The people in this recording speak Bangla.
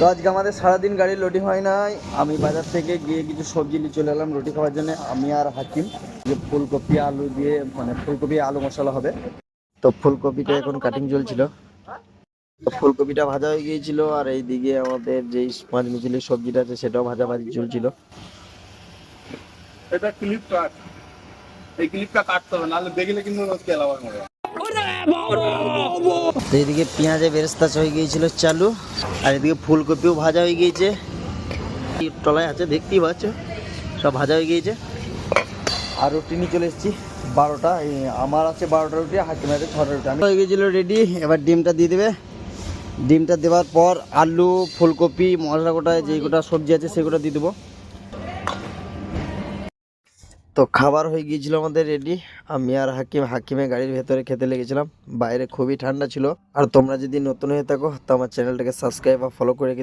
তো আজকে আমাদের সারাদিন গাড়ি লোডিং হয় নাই। আমি বাজার থেকে গিয়ে কিছু সবজি নিয়ে চলে এলাম রুটি খাওয়ার জন্য। আমি আর হাকিম যে ফুলকপি আলু দিয়ে মানে ফুলকপি আলু মশলা হবে। তো ফুলকপিটা এখন কাটিং চলছিল। তো ফুলকপিটা ভাজা হয়ে গিয়েছিল আর এইদিকে আমাদের যেই পাঁচ মিশালি সবজিটা আছে সেটাও ভাজাভাজি চলছিল। এটা ক্লিপ কাট, এই ক্লিপটা কাটতে হবে, নাহলে দেখলে কিন্তু কেলাবার মনে হয়। তো এইদিকে পেঁয়াজে বেরেস্তা হয়ে গিয়েছিল চালু, আর এদিকে ফুলকপিও ভাজা হয়ে গিয়েছে। টলায় আছে দেখতেই পাচ্ছ, সব ভাজা হয়ে গিয়েছে। আর রুটি নিয়ে চলে এসেছি 12টা। আমার আছে 12টা রুটি, হাকিমের আছে 6টা রুটি। আমি হয়ে গিয়েছিল রেডি, এবার ডিমটা দিয়ে দেবে। ডিমটা দেওয়ার পর আলু ফুলকপি মশলা গোটায় যেই গোটা সবজি আছে সেগুলো দিয়ে দেবো। তো খাবার হয়ে গিয়েছিল আমাদের রেডি। আমি আর হাকিমে গাড়ির ভেতরে খেতে লেগেছিলাম। বাইরে খুবই ঠান্ডা ছিল। আর তোমরা যদি নতুন হয়ে থাকো তো আমার চ্যানেলটাকে সাবস্ক্রাইব বা ফলো করে